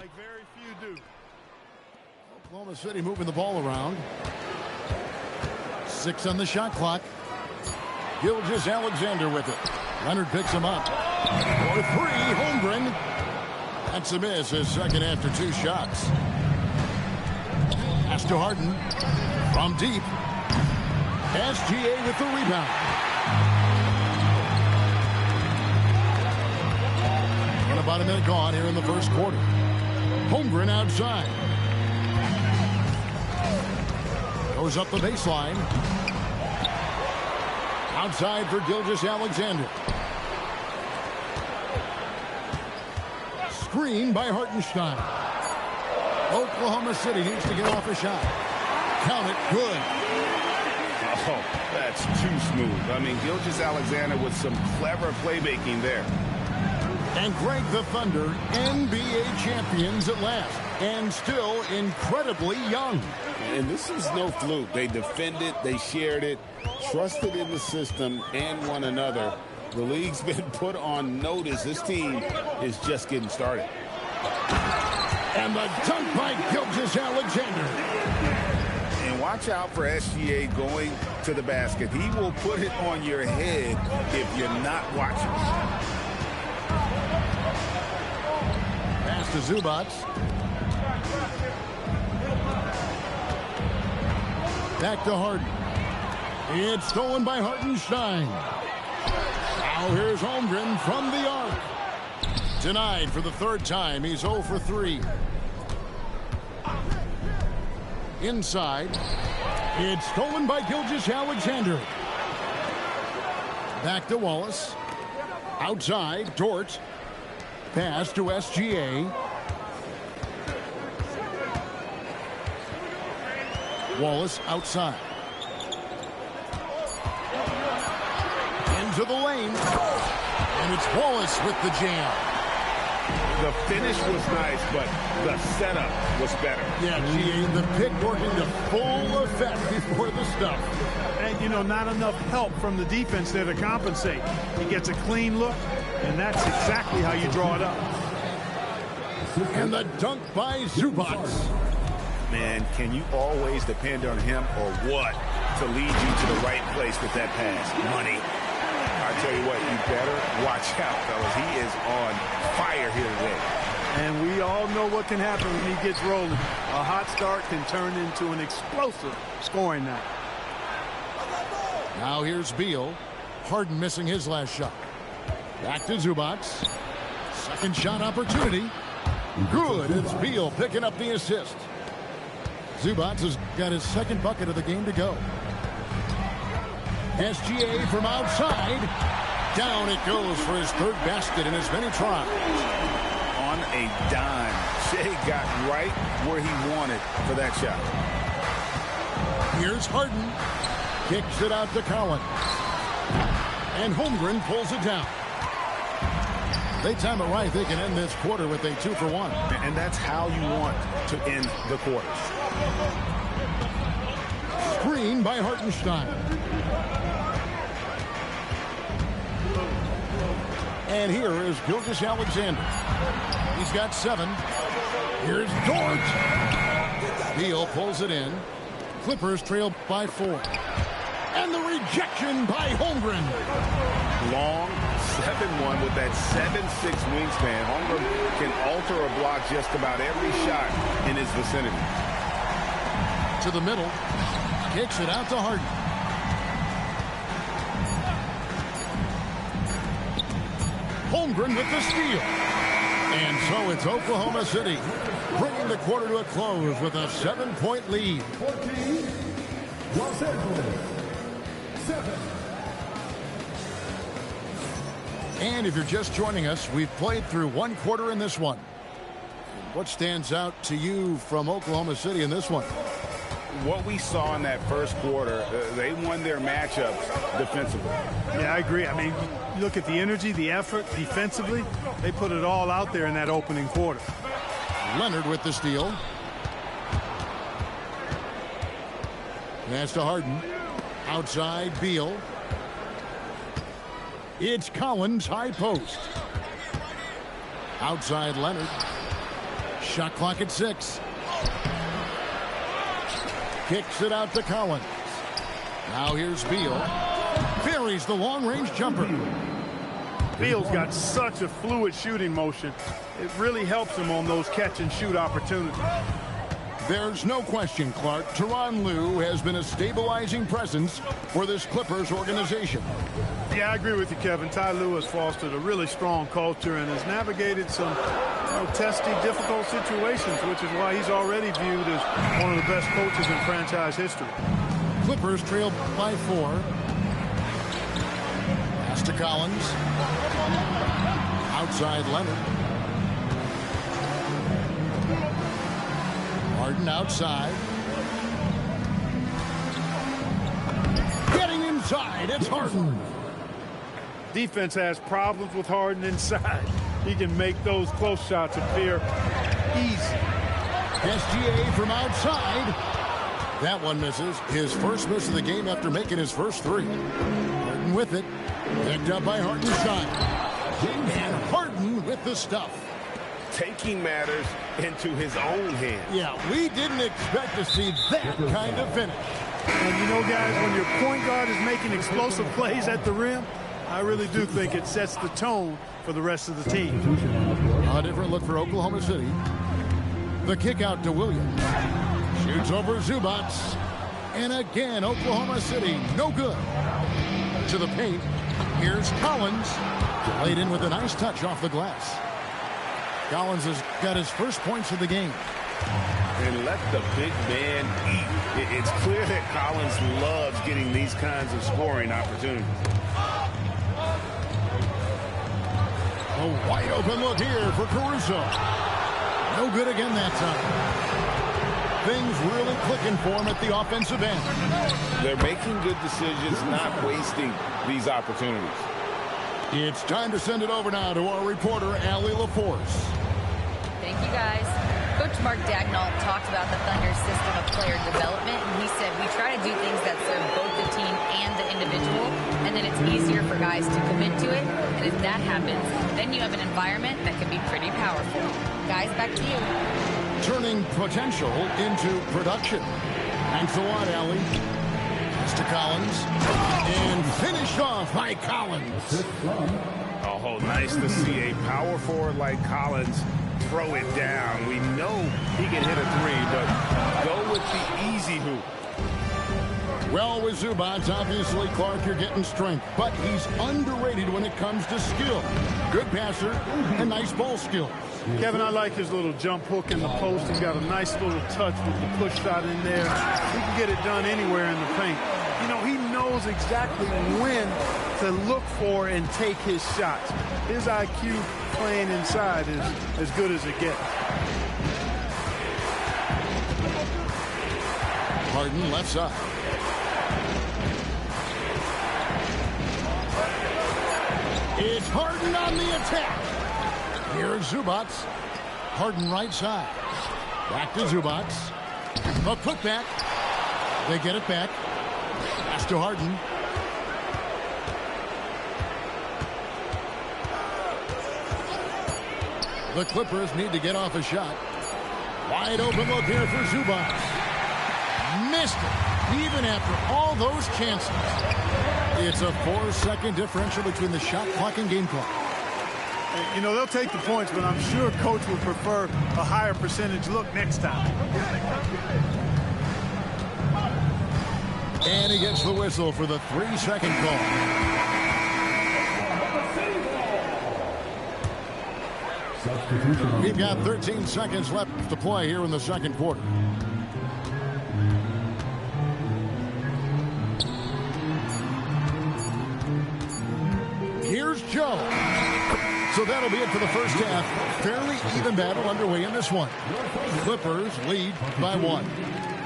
like very few do. Oklahoma City moving the ball around. 6 on the shot clock. Gilgeous-Alexander with it. Leonard picks him up. For 3, Holmgren. That's a miss, his second after 2 shots. Pass to Harden. From deep. SGA with the rebound. And about a minute gone here in the first quarter. Holmgren outside. Goes up the baseline. Outside for Gilgeous-Alexander. Screen by Hartenstein. Oklahoma City needs to get off a shot. Count it, good. Oh, that's too smooth. I mean, Gilgeous-Alexander with some clever playmaking there. And Greg, the Thunder, NBA champions at last. And still incredibly young. And this is no fluke. They defended, they shared it, trusted in the system and one another. The league's been put on notice. This team is just getting started. And the dunk by Gilgeous-Alexander. And watch out for SGA going to the basket. He will put it on your head if you're not watching. Pass to Zubac. Back to Harden. It's stolen by Hartenstein. Now here's Holmgren from the arc. Denied for the 3rd time. He's 0 for 3. Inside. It's stolen by Gilgeous-Alexander. Back to Wallace. Outside, Dort. Pass to SGA. Wallace outside. Into the lane. And it's Wallace with the jam. The finish was nice, but the setup was better. Yeah, GA, the pick working to full effect before the stuff. And, you know, not enough help from the defense there to compensate. He gets a clean look, and that's exactly how you draw it up. And the dunk by Zubac. Man, can you always depend on him or what to lead you to the right place with that pass? Money. I tell you what, you better watch out, fellas. He is on fire here today. And we all know what can happen when he gets rolling. A hot start can turn into an explosive scoring night. Now here's Beal. Harden missing his last shot. Back to Zubac. Second shot opportunity. Good. It's Beal picking up the assist. Zubac has got his second bucket of the game to go. SGA from outside. Down it goes for his 3rd basket in as many tries. On a dime. Shea got right where he wanted for that shot. Here's Harden. Kicks it out to Collins. And Holmgren pulls it down. They time it right. They can end this quarter with a 2-for-1. And that's how you want to end the quarters. Screen by Hartenstein. And here is Gilgeous-Alexander. He's got 7. Here's Dort. Beal pulls it in. Clippers trail by 4. And the rejection by Holmgren. Long 7-1 with that 7'6" wingspan. Holmgren can alter or block just about every shot in his vicinity. To the middle. Kicks it out to Harden. Holmgren with the steal. And so it's Oklahoma City bringing the quarter to a close with a 7-point lead. 14, Los Angeles, 7. And if you're just joining us, we've played through 1 quarter in this one. What stands out to you from Oklahoma City in this one? What we saw in that first quarter, they won their matchups defensively. Yeah, I agree. I mean, you look at the energy, the effort defensively, they put it all out there in that opening quarter. Leonard with the steal. Pass to Harden. Outside, Beal. It's Collins, high post. Outside, Leonard. Shot clock at 6. Kicks it out to Collins. Now here's Beal. Buries the long-range jumper. Beal's got such a fluid shooting motion. It really helps him on those catch-and-shoot opportunities. There's no question, Clark, Tyronn Lue has been a stabilizing presence for this Clippers organization. Yeah, I agree with you, Kevin. Ty Lue has fostered a really strong culture and has navigated some testy, difficult situations, which is why he's already viewed as one of the best coaches in franchise history. Clippers trail by 4. Pass to Collins. Outside Leonard. Harden outside. Getting inside, it's Harden. Defense has problems with Harden inside. He can make those close shots appear easy. SGA from outside. That one misses. His first miss of the game after making his first 3. Harden with it. Picked up by Hartenstein. And Harden with the stuff. Taking matters into his own hands. Yeah, we didn't expect to see that kind of finish. And you know, guys, when your point guard is making explosive plays at the rim, I really do think it sets the tone for the rest of the team. A different look for Oklahoma City. The kick out to Williams. Shoots over Zubac. And again, Oklahoma City, no good. To the paint. Here's Collins. Laid in with a nice touch off the glass. Collins has got his first points of the game. And let the big man eat. It's clear that Collins loves getting these kinds of scoring opportunities. A wide open look here for Caruso. No good again that time. Things really clicking for him at the offensive end. They're making good decisions, not wasting these opportunities. It's time to send it over now to our reporter, Allie LaForce. Thank you, guys. Coach Mark Daigneault talked about the Thunder's system of player development, and he said, we try to do things that serve both the team and the individual, and then it's easier for guys to commit to it, and if that happens, then you have an environment that can be pretty powerful. Guys, back to you. Turning potential into production. Thanks a lot, Allie. Pass to Collins. And finished off by Collins. Oh, nice to see a power forward like Collins throw it down. We know he can hit a 3, but go with the easy hoop. Well, with Zubac, obviously, Clark, you're getting strength, but he's underrated when it comes to skill. Good passer and nice ball skills. Kevin, I like his little jump hook in the post. He's got a nice little touch with the push shot in there. He can get it done anywhere in the paint. You know, he knows exactly when to look for and take his shots. His IQ playing inside is as good as it gets. Harden left side. It's Harden on the attack. Here's Zubac. Harden right side. Back to Zubac. A putback. They get it back. Pass to Harden. The Clippers need to get off a shot. Wide open look here for Zubac. Missed it, even after all those chances. It's a 4-second differential between the shot clock and game clock. You know, they'll take the points, but I'm sure coach would prefer a higher percentage look next time. And he gets the whistle for the 3-second call. We've got 13 seconds left to play here in the second quarter. Here's Joe. So that'll be it for the first half. Fairly even battle underway in this one. Clippers lead by 1.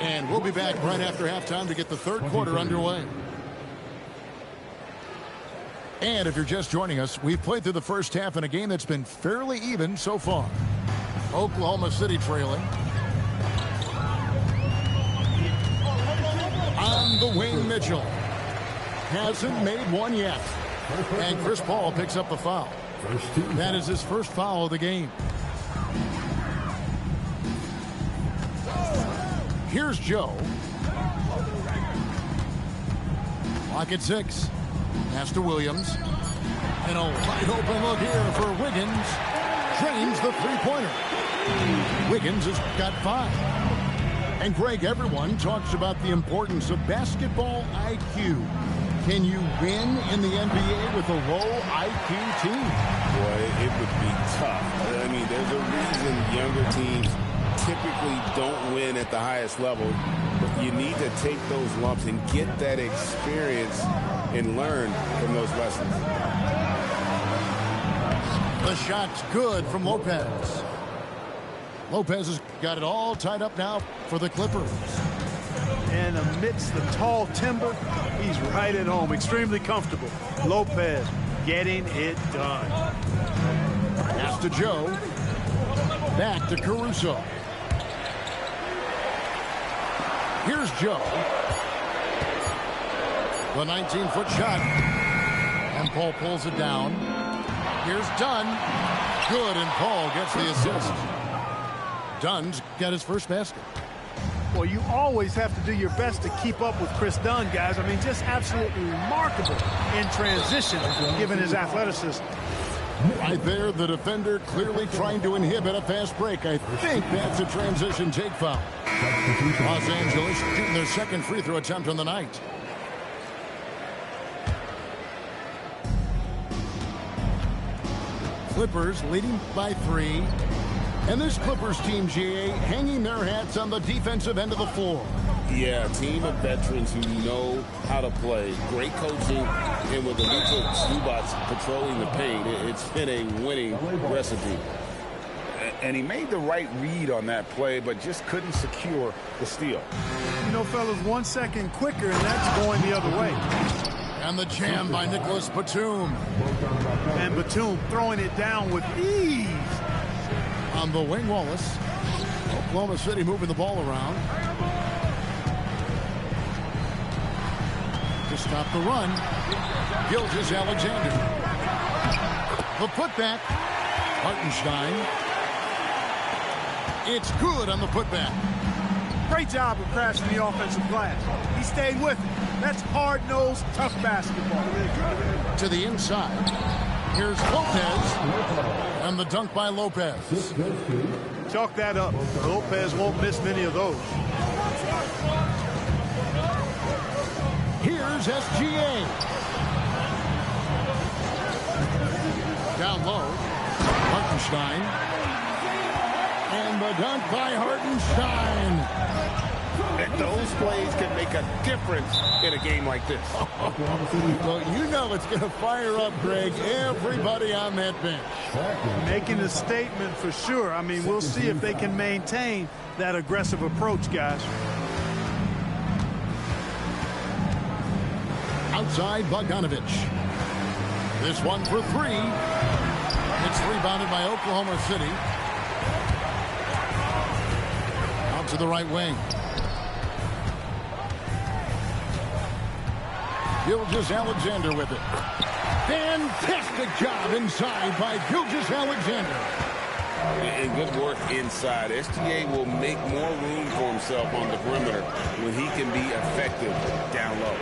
And we'll be back right after halftime to get the third quarter underway. And if you're just joining us, we've played through the first half in a game that's been fairly even so far. Oklahoma City trailing. On the wing, Mitchell. Hasn't made one yet. And Chris Paul picks up the foul. That is his first foul of the game. Here's Joe. Lock at 6. Pass to Williams. And a wide open look here for Wiggins. Drains the three-pointer. Wiggins has got 5. And Greg, everyone talks about the importance of basketball IQ. Can you win in the NBA with a low IQ team? Boy, it would be tough. I mean, there's a reason younger teams typically don't win at the highest level. But you need to take those lumps and get that experience and learn from those lessons. The shot's good from Lopez. Lopez has got it all tied up now for the Clippers. And amidst the tall timber, he's right at home. Extremely comfortable. Lopez getting it done. Pass to Joe. Back to Caruso. Here's Joe. The 19-foot shot. And Paul pulls it down. Here's Dunn. Good, and Paul gets the assist. Dunn's got his first basket. Well, you always have to do your best to keep up with Chris Dunn, guys. I mean, just absolutely remarkable in transition, given his athleticism. Right there, the defender clearly trying to inhibit a fast break. I think that's a transition take foul. Los Angeles shooting their second free throw attempt on the night. Clippers leading by 3. And this Clippers team, GA, hanging their hats on the defensive end of the floor. Yeah, a team of veterans who know how to play. Great coaching, and with the Luka Zubats patrolling the paint, it's been a winning recipe. And he made the right read on that play, but just couldn't secure the steal. You know, fellas, 1 second quicker, and that's going the other way. And the jam by Nicholas Batum. And Batum throwing it down with ease. On the wing, Wallace. Oklahoma City moving the ball around. To stop the run, Gilgeous-Alexander. The putback, Hartenstein. It's good on the putback. Great job of crashing the offensive glass. He stayed with it. That's hard-nosed, tough basketball. To the inside. Here's Lopez. And the dunk by Lopez. Chalk that up. Lopez won't miss many of those. Here's SGA. Down low. Hartenstein. And the dunk by Hartenstein. And those plays can make a difference in a game like this. Well, you know it's going to fire up, Greg, everybody on that bench. Making a statement for sure. I mean, we'll see if they can maintain that aggressive approach, guys. Outside, Bogdanovich. This one for 3. It's rebounded by Oklahoma City. Out to the right wing. Gilgeous-Alexander with it. Fantastic job inside by Gilgeous-Alexander. And good work inside. SGA will make more room for himself on the perimeter when he can be effective down low.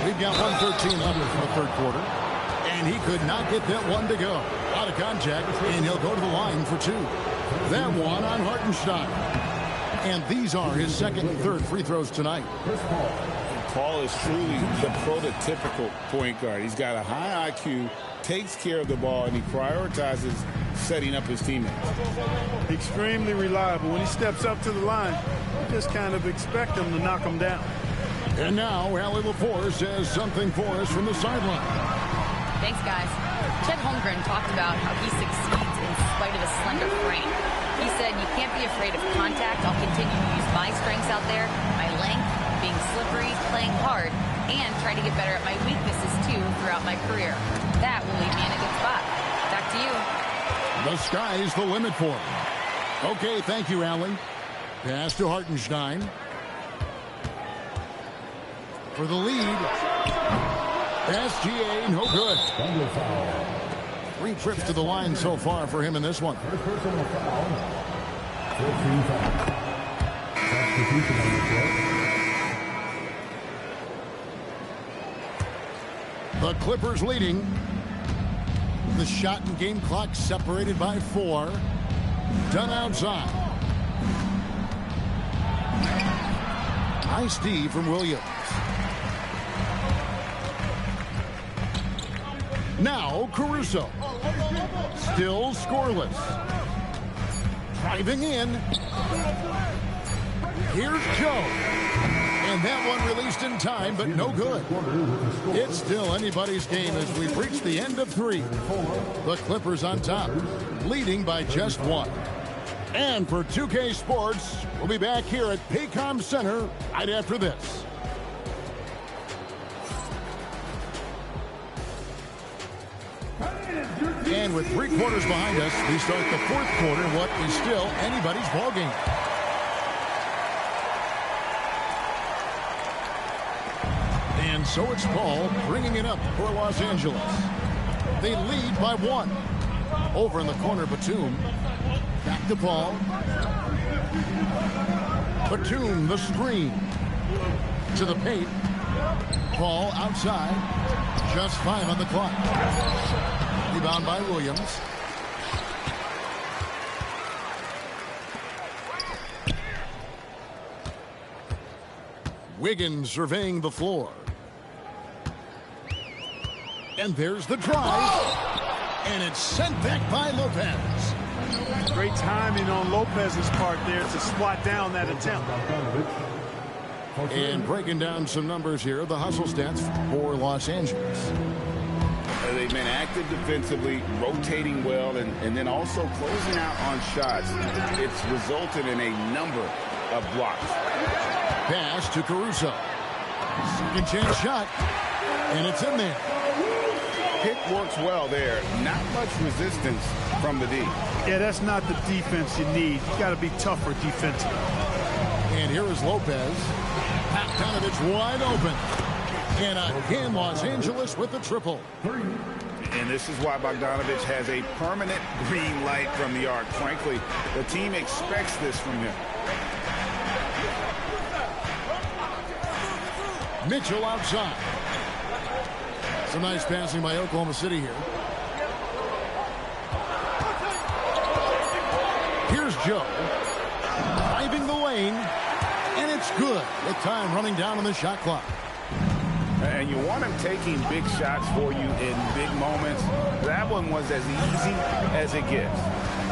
We've got 1:13 left in the third quarter. And he could not get that one to go. Out of contact, and he'll go to the line for 2. That one on Hartenstein. And these are his second and third free throws tonight. Paul is truly the prototypical point guard. He's got a high IQ, takes care of the ball, and he prioritizes setting up his teammates. Extremely reliable. When he steps up to the line, you just kind of expect him to knock him down. And now, Allie LaForce says something for us from the sideline. Thanks, guys. Chet Holmgren talked about how he succeeds in spite of a slender frame. He said, you can't be afraid of contact. I'll continue to use my strengths out there, my length, being slippery, playing hard, and try to get better at my weaknesses, too, throughout my career. That will leave me in a good spot. Back to you. The sky's the limit for him. Okay, thank you, Allie. Pass to Hartenstein. For the lead. SGA, no good. 3 3 trips to the line so far for him in this one. First personal foul. 14 fouls. Substitution on the court. The Clippers leading. The shot and game clock separated by 4. Done outside. Nice D from Williams. Now Caruso. Still scoreless. Driving in. Here's Joe. And that one released in time, but no good. It's still anybody's game as we've reached the end of 3. The Clippers on top, leading by just 1. And for 2K Sports, we'll be back here at Paycom Center right after this. And with 3 quarters behind us, we start the 4th quarter, what is still anybody's ballgame. And so it's Paul bringing it up for Los Angeles. They lead by 1. Over in the corner, Batum. Back to Paul. Batum, the screen. To the paint. Paul outside. Just 5 on the clock. Rebound by Williams. Wiggins surveying the floor. And there's the drive. And it's sent back by Lopez. Great timing on Lopez's part there to swat down that attempt. And breaking down some numbers here, the hustle stats for Los Angeles. They've been active defensively, rotating well, and then also closing out on shots. It's resulted in a number of blocks. Pass to Caruso. Second chance shot. And it's in there. Pick works well there. Not much resistance from the D. Yeah, that's not the defense you need. You got to be tougher defensively. And here is Lopez. Bogdanovich wide open. And again, Los Angeles with the triple. And this is why Bogdanovich has a permanent green light from the arc. Frankly, the team expects this from him. Mitchell outside. Some nice passing by Oklahoma City here. Here's Joe. Driving the lane. And it's good with time running down on the shot clock. And you want him taking big shots for you in big moments. That one was as easy as it gets.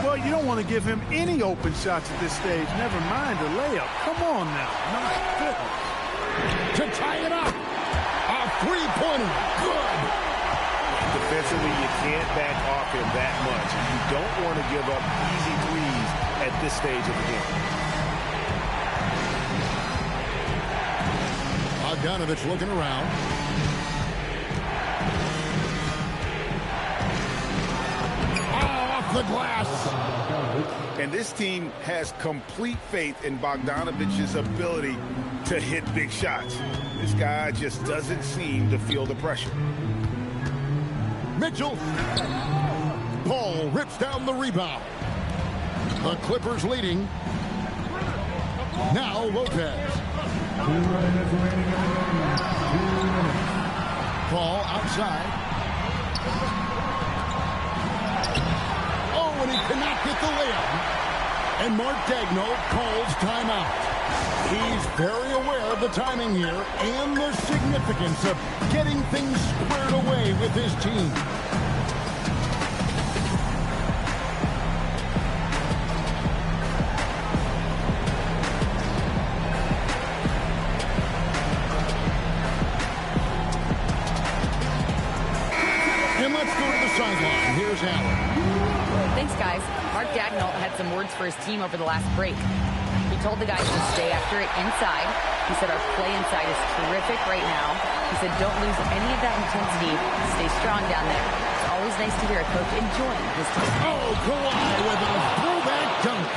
Well, you don't want to give him any open shots at this stage. Never mind a layup. Come on now. Nice. To tie it up. A three-pointer. Good. Defensively, you can't back off him that much. You don't want to give up easy threes at this stage of the game. Bogdanovich looking around. Oh, off the glass. And this team has complete faith in Bogdanovich's ability to hit big shots. This guy just doesn't seem to feel the pressure. Mitchell. Paul rips down the rebound. The Clippers leading. Now Lopez. 2 minutes remaining in the game. 2 minutes. Paul outside. Oh, and he cannot get the layup. And Mark Daigneault calls timeout. He's very aware of the timing here and the significance of getting things squared away with his team. And let's go to the sideline. Here's Allen. Thanks, guys. Mark Daigneault had some words for his team over the last break. He told the guys to stay after it inside. He said our play inside is terrific right now. He said don't lose any of that intensity. Stay strong down there. It's always nice to hear a coach enjoying his team. Oh, Kawhi with a throwback dunk.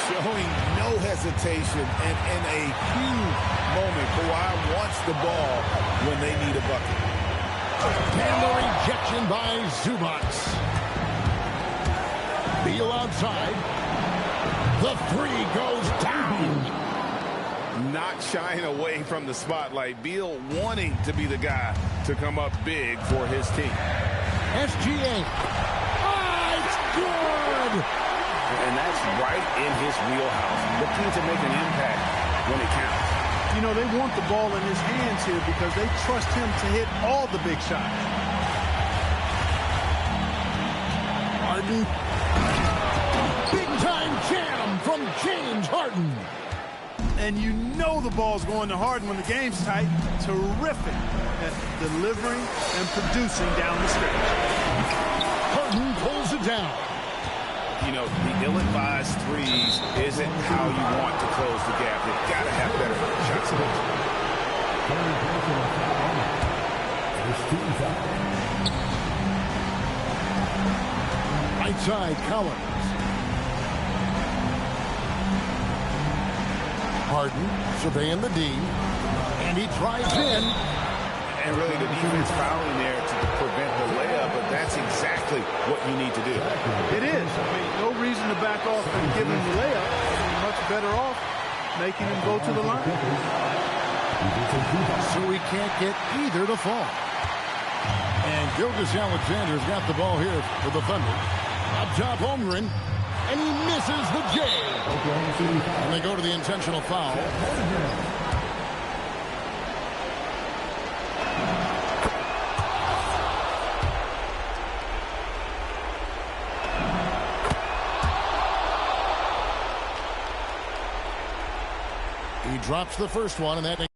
Showing no hesitation and in a huge moment. Kawhi wants the ball when they need a bucket. And the rejection by Zubats. Beal outside. The three goes down. Not shying away from the spotlight. Beal wanting to be the guy to come up big for his team. SGA. Oh, it's good. And that's right in his wheelhouse. Looking to make an impact when it counts. You know, they want the ball in his hands here because they trust him to hit all the big shots. Harden. Big-time jam from James Harden. And you know the ball's going to Harden when the game's tight. Terrific at delivering and producing down the stretch. Harden pulls it down. You know, the ill-advised threes isn't how you want to close the gap. You've got to have better shot selection. Right side, Collins. Harden surveying the D, and he drives in. And really the defense fouling there to prevent the layup, but that's exactly what you need to do. It is. I mean, no reason to back off and give him the layup. You're much better off making him go to the line. So he can't get either to fall. And Gilgeous-Alexander's got the ball here for the Thunder. Up top, Holmgren. And he misses the J. And they go to the intentional foul. He drops the first one, and that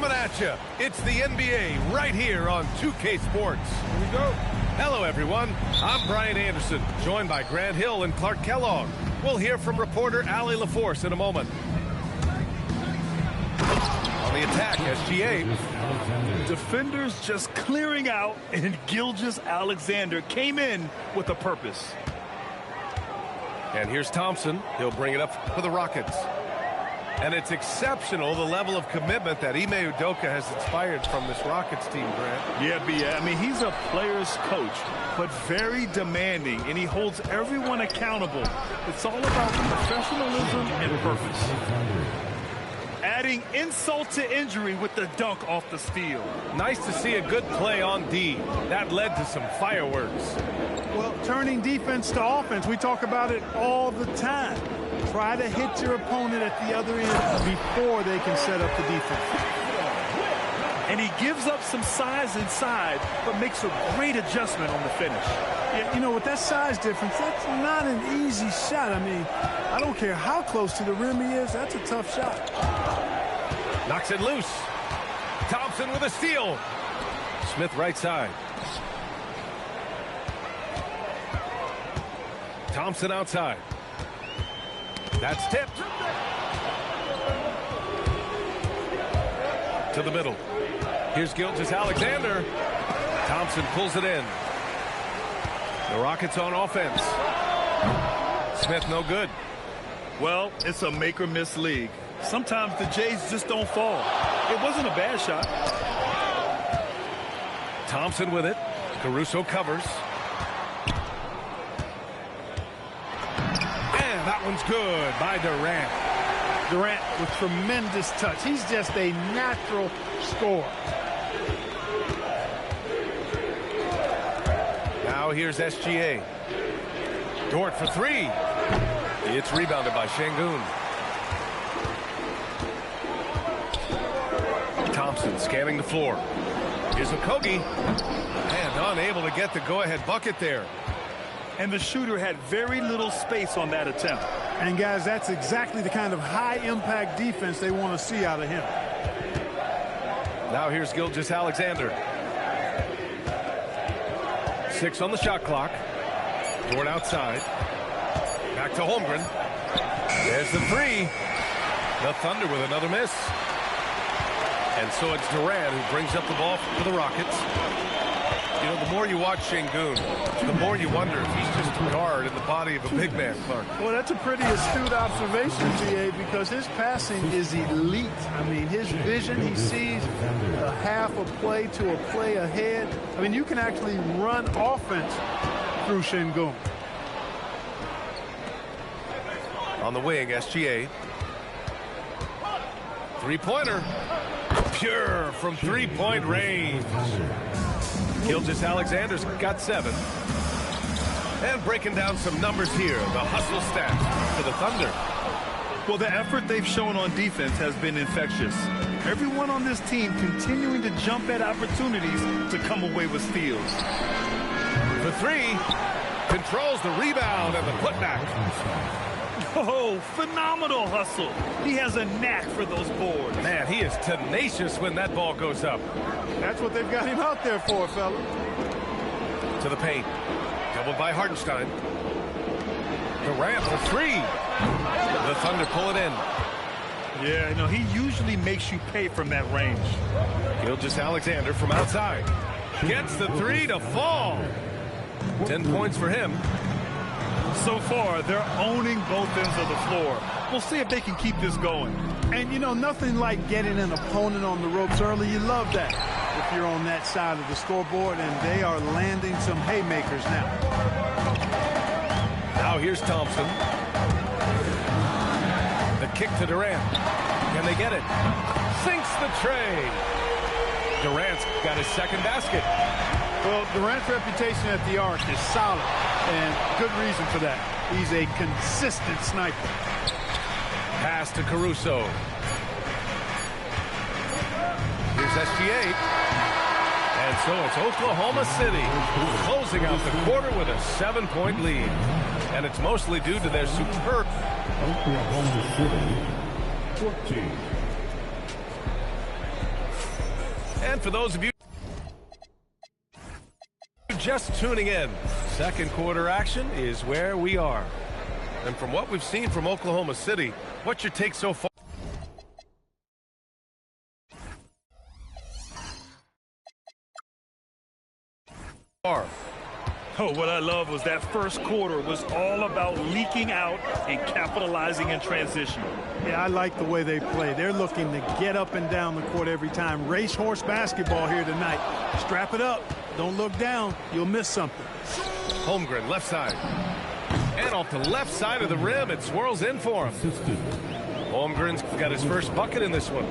Coming at you, it's the NBA right here on 2K Sports. Here we go. Hello, everyone. I'm Brian Anderson, joined by Grant Hill and Clark Kellogg. We'll hear from reporter Allie LaForce in a moment. On the attack, SGA. Defenders just clearing out, and Gilgeous-Alexander came in with a purpose. And here's Thompson. He'll bring it up for the Rockets. And it's exceptional, the level of commitment that Ime Udoka has inspired from this Rockets team, Grant. Yeah, B.A. I mean, he's a player's coach, but very demanding, and he holds everyone accountable. It's all about professionalism and purpose. Adding insult to injury with the dunk off the steal. Nice to see a good play on D. That led to some fireworks. Well, turning defense to offense, we talk about it all the time. Try to hit your opponent at the other end before they can set up the defense. And he gives up some size inside, but makes a great adjustment on the finish. Yeah, you know, with that size difference, that's not an easy shot. I mean, I don't care how close to the rim he is, that's a tough shot. Knocks it loose. Thompson with a steal. Smith right side. Thompson outside. That's tipped. To the middle. Here's Gilgeous-Alexander. Thompson pulls it in. The Rockets on offense. Smith no good. Well, it's a make-or-miss league. Sometimes the Jays just don't fall. It wasn't a bad shot. Thompson with it. Caruso covers. And that one's good by Durant. Durant with tremendous touch. He's just a natural scorer. Now here's SGA. Dort for three. It's rebounded by Şengün. Thompson scanning the floor. Here's Okogie. And unable to get the go-ahead bucket there. And the shooter had very little space on that attempt. And, guys, that's exactly the kind of high-impact defense they want to see out of him. Now here's Gilgeous-Alexander. 6 on the shot clock. Dort outside. Back to Holmgren. There's the three. The Thunder with another miss. And so it's Durant who brings up the ball for the Rockets. You know, the more you watch Şengün, the more you wonder if he's just a guard in the body of a big man, Clark. Well, that's a pretty astute observation, GA, because his passing is elite. I mean, his vision, he sees a half a play to a play ahead. I mean, you can actually run offense through Şengün. On the wing, SGA. Three-pointer. Pure from three-point range. Gilgeous-Alexander's got 7. And breaking down some numbers here, the hustle stats for the Thunder. Well, the effort they've shown on defense has been infectious. Everyone on this team continuing to jump at opportunities to come away with steals. For three, controls the rebound and the putback. Oh, phenomenal hustle. He has a knack for those boards. Man, he is tenacious when that ball goes up. That's what they've got him out there for, fella. To the paint. Doubled by Hartenstein. Durant for three. The Thunder pull it in. Yeah, you know, he usually makes you pay from that range. Gilgeous-Alexander from outside. Gets the three to fall. 10 points for him. So far, they're owning both ends of the floor. We'll see if they can keep this going. And, you know, nothing like getting an opponent on the ropes early. You love that if you're on that side of the scoreboard, and they are landing some haymakers now. Now here's Thompson. The kick to Durant. Can they get it? Sinks the tray. Durant's got his second basket. Well, Durant's reputation at the arc is solid, and good reason for that. He's a consistent sniper. Pass to Caruso. Here's SGA. And so it's Oklahoma City closing out the quarter with a 7-point lead. And it's mostly due to their superb... Oklahoma City, 14. And for those of you just tuning in, second quarter action is where we are. And from what we've seen from Oklahoma City, what's your take so far? Oh, what I love was that first quarter was all about leaking out and capitalizing in transition. Yeah, I like the way they play. They're looking to get up and down the court every time. Racehorse basketball here tonight. Strap it up. Don't look down. You'll miss something. Holmgren, left side. And off the left side of the rim, it swirls in for him. Holmgren's got his first bucket in this one.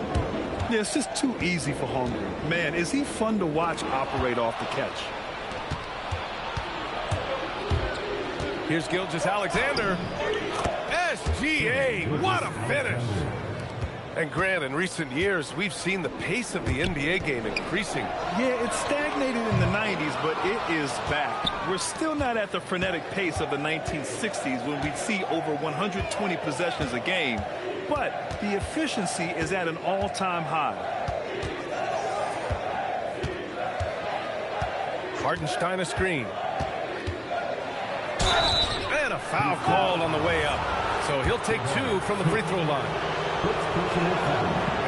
Yeah, it's just too easy for Holmgren. Man, is he fun to watch operate off the catch. Here's Gilgeous-Alexander. SGA, what a finish. And Grant, in recent years, we've seen the pace of the NBA game increasing. Yeah, it stagnated in the 90s, but it is back. We're still not at the frenetic pace of the 1960s when we'd see over 120 possessions a game, but the efficiency is at an all-time high. Hartenstein a screen. And a foul called on the way up. So he'll take two from the free throw line.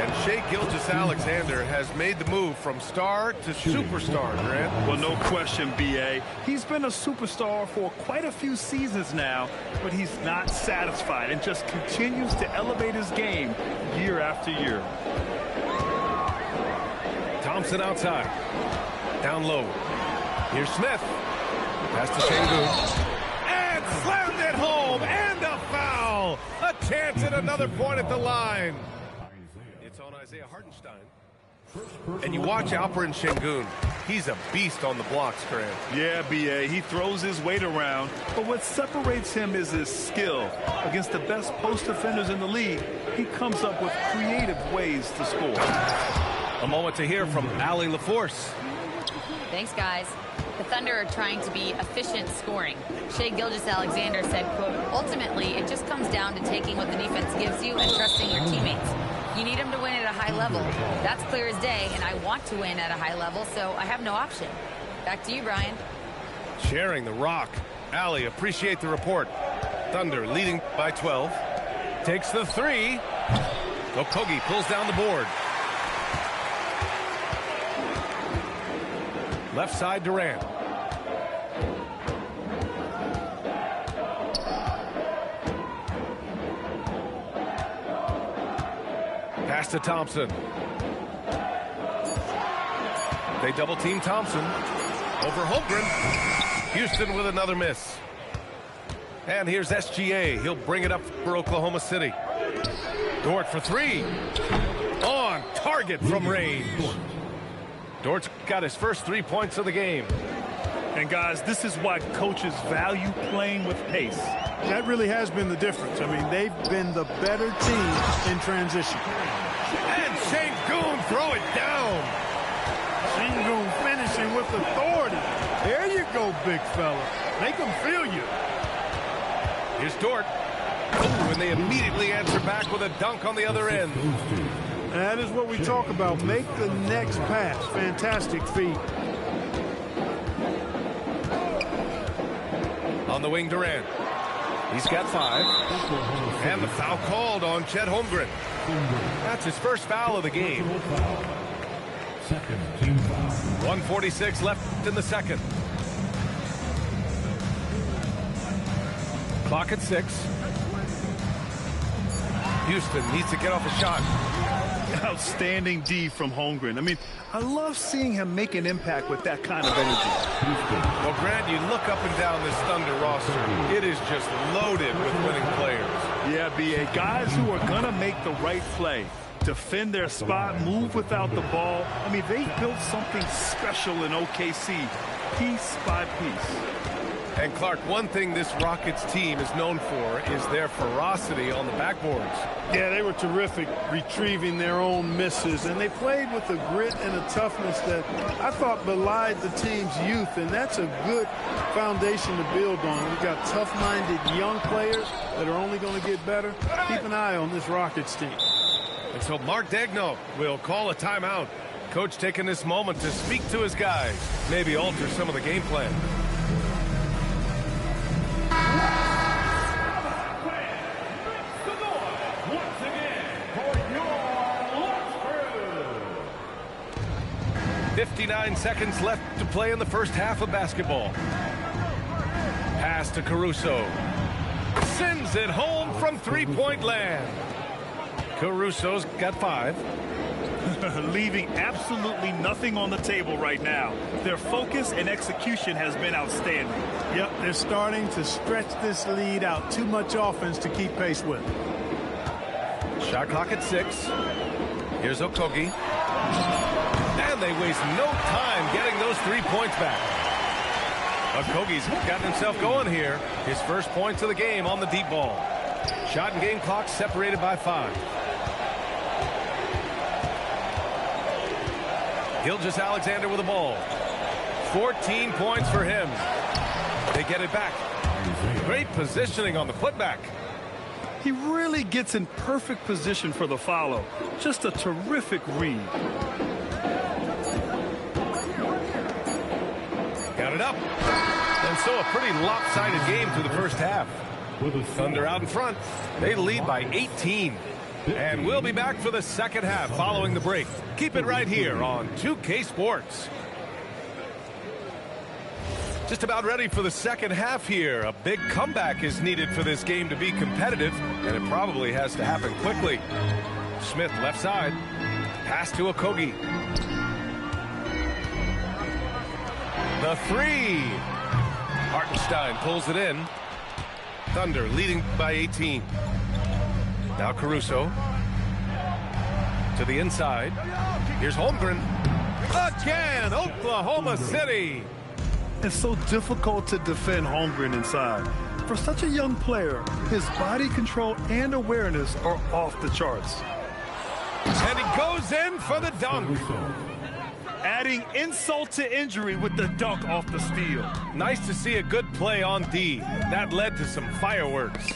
And Shai Gilgeous-Alexander has made the move from star to superstar, Grant. Well, no question, B.A. He's been a superstar for quite a few seasons now, but he's not satisfied and just continues to elevate his game year after year. Thompson outside. Down low. Here's Smith. Pass to Sengun. Slammed it home, and a foul. A chance at another point at the line. It's on Isaiah Hartenstein. And you watch Alperen Sengun. He's a beast on the blocks, Grant. Yeah, B.A. He throws his weight around, but what separates him is his skill. Against the best post defenders in the league, he comes up with creative ways to score. A moment to hear from Allie LaForce. Thanks, guys. The Thunder are trying to be efficient scoring. Shai Gilgeous-Alexander said, quote, ultimately, it just comes down to taking what the defense gives you and trusting your teammates. You need them to win at a high level. That's clear as day, and I want to win at a high level, so I have no option. Back to you, Brian. Sharing the rock. Allie, appreciate the report. Thunder leading by 12. Takes the three. Okogie pulls down the board. Left side, Durant. Pass to Thompson. They double team Thompson. Over Holmgren. Houston with another miss. And here's SGA. He'll bring it up for Oklahoma City. Dort for three. On target from range. Dort's got his first 3 points of the game. And guys, this is why coaches value playing with pace. That really has been the difference. I mean, they've been the better team in transition. And Sengun throw it down. Sengun finishing with authority. There you go, big fella. Make them feel you. Here's Dort. Oh, and they immediately answer back with a dunk on the other end. That is what we talk about. Make the next pass. Fantastic feat. On the wing, Durant. He's got 5. And the foul called on Chet Holmgren. That's his first foul of the game. 1:46 left in the second. Clock at 6. Houston needs to get off a shot. Outstanding D from Holmgren. I mean, I love seeing him make an impact with that kind of energy. Well, Grant, you look up and down this Thunder roster. It is just loaded with winning players. Yeah, B.A. Guys who are going to make the right play. Defend their spot, move without the ball. I mean, they built something special in OKC, piece by piece. And Clark, one thing this Rockets team is known for is their ferocity on the backboards. Yeah, they were terrific retrieving their own misses, and they played with a grit and a toughness that I thought belied the team's youth, and that's a good foundation to build on. We've got tough-minded young players that are only going to get better. Keep an eye on this Rockets team. And so Mark Daigneault will call a timeout. Coach taking this moment to speak to his guys, maybe alter some of the game plan. Once again, for your lunch crew. 59 seconds left to play in the first half of basketball. Pass to Caruso. Sends it home from three-point land. Caruso's got 5. Leaving absolutely nothing on the table right now. Their focus and execution has been outstanding. Yep, they're starting to stretch this lead out. Too much offense to keep pace with. Shot clock at 6. Here's Okogie. And they waste no time getting those 3 points back. Okogie's gotten himself going here. His first points of the game on the deep ball. Shot and game clock separated by 5. Gilgeous-Alexander with the ball. 14 points for him. They get it back. Great positioning on the putback. He really gets in perfect position for the follow. Just a terrific read. Got it up. And so a pretty lopsided game through the first half. Thunder out in front. They lead by 18. And we'll be back for the second half following the break. Keep it right here on 2K Sports. Just about ready for the second half here. A big comeback is needed for this game to be competitive, and it probably has to happen quickly. Smith left side. Pass to Okogie. The 3. Hartenstein pulls it in. Thunder leading by 18. Now Caruso. To the inside. Here's Holmgren. Again, Oklahoma City. It's so difficult to defend Holmgren inside. For such a young player, his body control and awareness are off the charts. And he goes in for the dunk. Adding insult to injury with the dunk off the steal. Nice to see a good play on D. That led to some fireworks.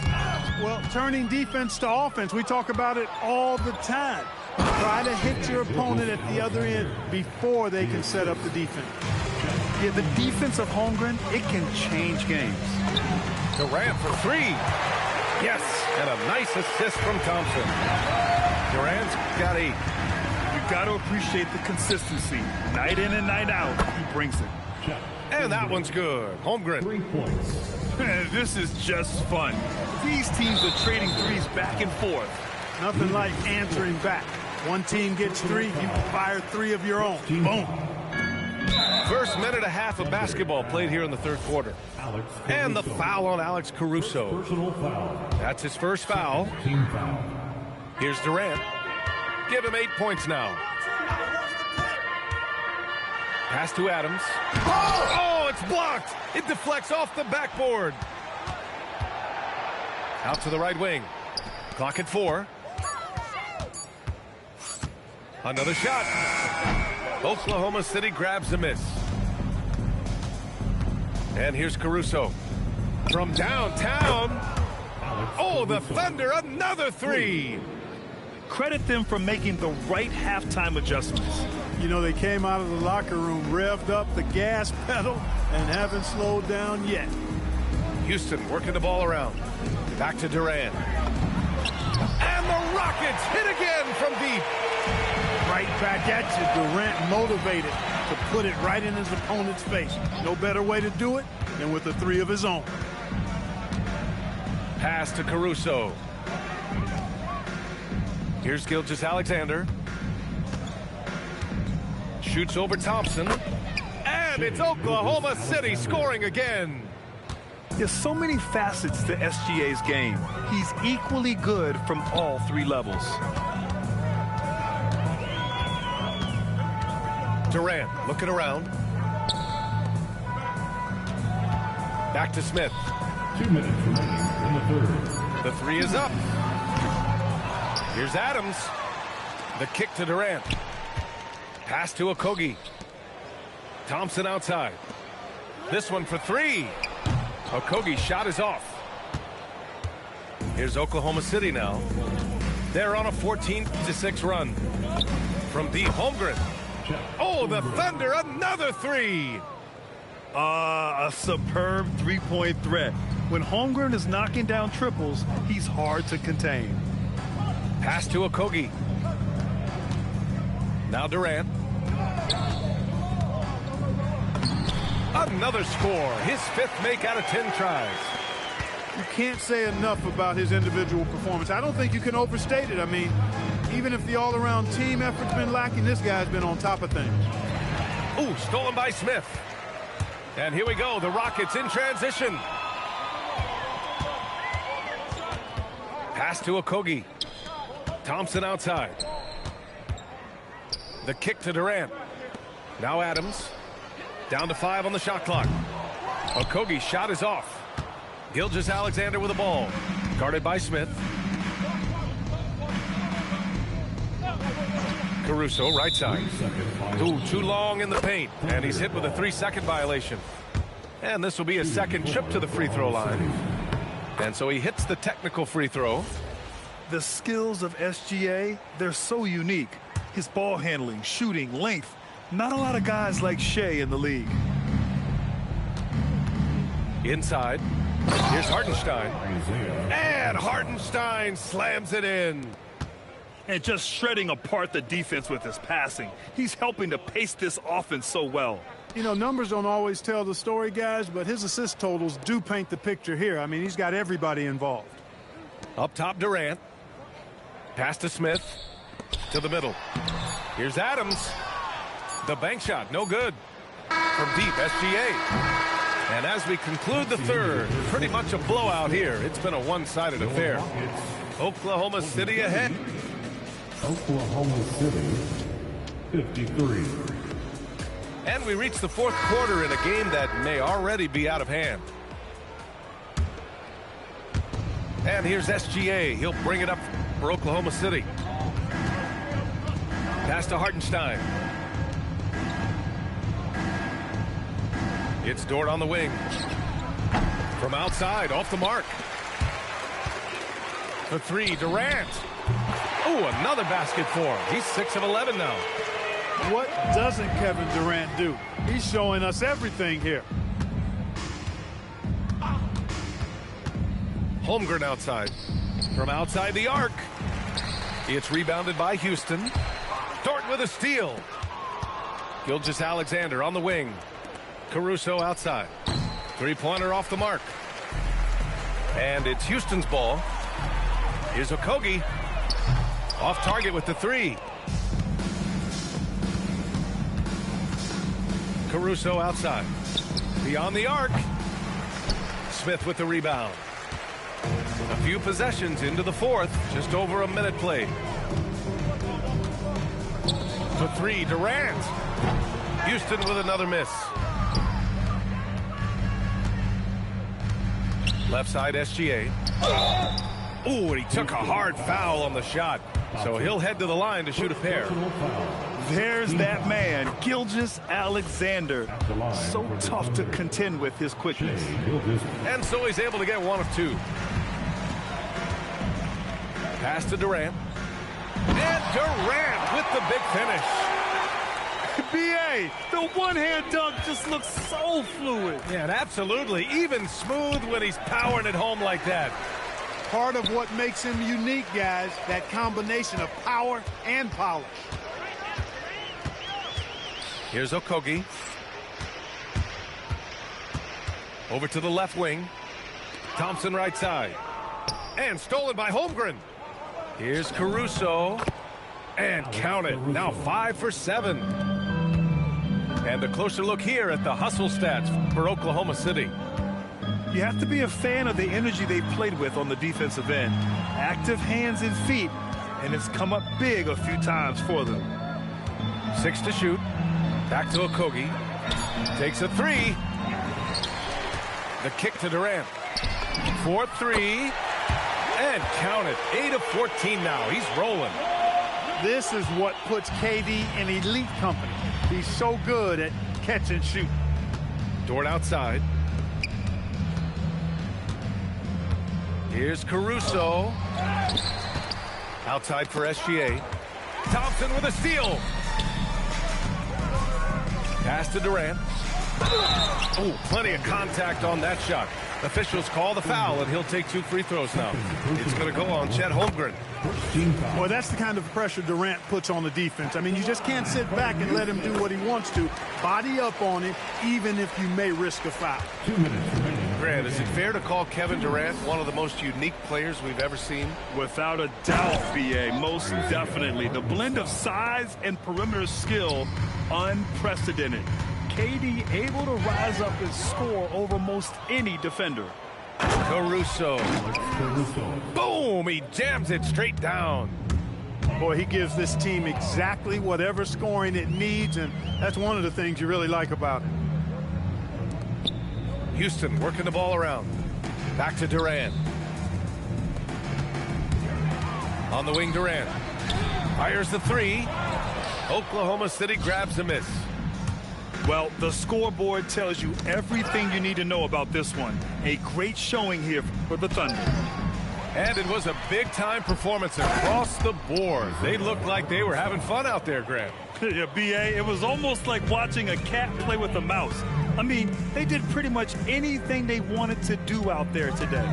Well, turning defense to offense, we talk about it all the time. Try to hit your opponent at the other end before they can set up the defense. Yeah, the defense of Holmgren, it can change games. Durant for 3. Yes, and a nice assist from Thompson. Durant's got 8. You've got to appreciate the consistency. Night in and night out, he brings it. And that one's good. Holmgren. 3 points. This is just fun. These teams are trading threes back and forth. Nothing like answering back. One team gets 3, you fire 3 of your own. Boom. First minute and a half of basketball played here in the third quarter. And the foul on Alex Caruso. Personal foul. That's his first foul. Team foul. Here's Durant. Give him 8 points now. Pass to Adams. Oh, it's blocked. It deflects off the backboard. Out to the right wing. Clock at 4. Another shot. Oklahoma City grabs a miss. And here's Caruso. From downtown. Oh, the Thunder, another 3. Credit them for making the right halftime adjustments. You know, they came out of the locker room, revved up the gas pedal, and haven't slowed down yet. Houston working the ball around. Back to Durant. And the Rockets hit again from deep. Right back at you. Durant motivated to put it right in his opponent's face. No better way to do it than with a 3 of his own. Pass to Caruso. Here's Gilgeous-Alexander. Shoots over Thompson. And it's Oklahoma City scoring again. There's so many facets to SGA's game. He's equally good from all 3 levels. Durant looking around. Back to Smith. 2 minutes remaining in the third. The 3 is up. Here's Adams. The kick to Durant. Pass to Okogie. Thompson outside. This one for 3. Okogie's shot is off. Here's Oklahoma City now. They're on a 14-6 run. From deep, Holmgren. Oh, the Thunder, another three. A superb three-point threat. When Holmgren is knocking down triples, he's hard to contain. Pass to Okogie. Now Durant. Another score. His fifth make out of 10 tries. You can't say enough about his individual performance. I don't think you can overstate it. I mean, even if the all-around team effort's been lacking, this guy's been on top of things. Ooh, stolen by Smith. And here we go, the Rockets in transition. Pass to Okogie. Thompson outside. The kick to Durant. Now Adams. Down to 5 on the shot clock. Okogie's shot is off. Gilgeous-Alexander with the ball. Guarded by Smith. Caruso, right side. Ooh, too long in the paint. And he's hit with a 3-second violation. And this will be a second trip to the free throw line. And so he hits the technical free throw. The skills of SGA, they're so unique. His ball handling, shooting, length. Not a lot of guys like Shea in the league. Inside. Here's Hartenstein. And Hartenstein slams it in. And just shredding apart the defense with his passing. He's helping to pace this offense so well. You know, numbers don't always tell the story, guys, but his assist totals do paint the picture here. I mean, he's got everybody involved. Up top, Durant. Pass to Smith. To the middle. Here's Adams. The bank shot, no good. From deep, SGA. And as we conclude the third, pretty much a blowout here. It's been a one-sided affair. Oklahoma City ahead. Oklahoma City, 53. And we reach the fourth quarter in a game that may already be out of hand. And here's SGA. He'll bring it up for Oklahoma City. Pass to Hartenstein. It's Dort on the wing. From outside, off the mark. For three, Durant. Oh, another basket for him. He's 6 of 11 now. What doesn't Kevin Durant do? He's showing us everything here. Holmgren outside. From outside the arc. It's rebounded by Houston. Dort with a steal. Gilgeous-Alexander on the wing. Caruso outside. Three-pointer off the mark. And it's Houston's ball. Here's Okogie. Off target with the three. Caruso outside. Beyond the arc. Smith with the rebound. A few possessions into the fourth. Just over a minute played. For three, Durant. Houston with another miss. Left side, SGA. Ooh, and he took a hard foul on the shot. So he'll head to the line to shoot a pair. There's that man, Gilgeous-Alexander. So tough to contend with his quickness. And so he's able to get one of two. Pass to Durant. And Durant with the big finish. B.A., the one-hand dunk just looks so fluid. Yeah, and absolutely. Even smooth when he's powering it home like that. Part of what makes him unique, guys, that combination of power and polish. Here's Okogie. Over to the left wing. Thompson right side. And stolen by Holmgren. Here's Caruso. And count it. Now 5 for 7. And a closer look here at the hustle stats for Oklahoma City. You have to be a fan of the energy they've played with on the defensive end. Active hands and feet, and it's come up big a few times for them. 6 to shoot. Back to Okogie. Takes a three. The kick to Durant. 4-3. And count it. 8 of 14 now. He's rolling. This is what puts KD in elite company. He's so good at catch and shoot. Dort outside. Here's Caruso. Outside for SGA. Thompson with a steal. Pass to Durant. Oh, plenty of contact on that shot. Officials call the foul, and he'll take 2 free throws now. It's going to go on Chet Holmgren. Well, that's the kind of pressure Durant puts on the defense. I mean, you just can't sit back and let him do what he wants to. Body up on him, even if you may risk a foul. 2 minutes remaining. Grant, is it fair to call Kevin Durant one of the most unique players we've ever seen? Without a doubt, B.A., most definitely. The blend of size and perimeter skill, unprecedented. KD able to rise up and score over most any defender. Caruso. Boom! He jams it straight down. Boy, he gives this team exactly whatever scoring it needs, and that's one of the things you really like about it. Houston working the ball around. Back to Durant. On the wing, Durant. Fires the 3. Oklahoma City grabs a miss. Well, the scoreboard tells you everything you need to know about this one. A great showing here for the Thunder. And it was a big-time performance across the board. They looked like they were having fun out there, Grant. Yeah, B.A., it was almost like watching a cat play with a mouse. I mean, they did pretty much anything they wanted to do out there today.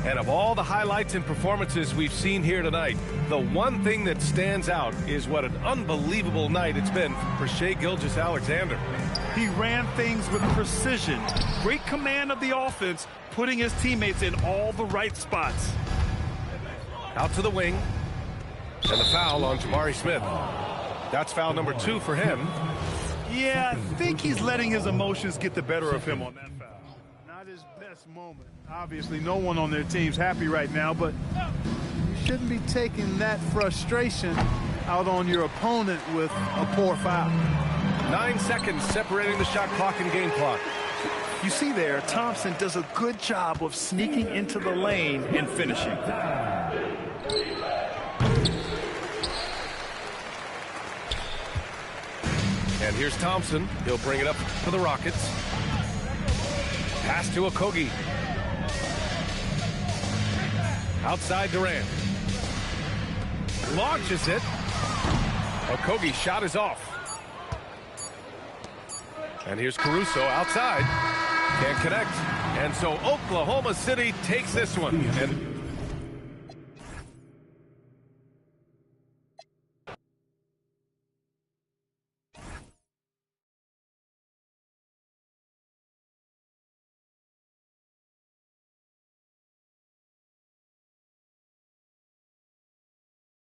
And of all the highlights and performances we've seen here tonight, the one thing that stands out is what an unbelievable night it's been for Shai Gilgeous-Alexander. He ran things with precision, great command of the offense, putting his teammates in all the right spots. Out to the wing, and the foul on Jabari Smith. That's foul number 2 for him. Yeah, I think he's letting his emotions get the better of him on that foul. Not his best moment. Obviously, no one on their team's happy right now, but you shouldn't be taking that frustration out on your opponent with a poor foul. 9 seconds separating the shot clock and game clock. You see there, Thompson does a good job of sneaking into the lane and finishing. And here's Thompson. He'll bring it up for the Rockets. Pass to Okogie. Outside Durant. Launches it. Okogie's shot is off. And here's Caruso outside. Can't connect. And so Oklahoma City takes this one. And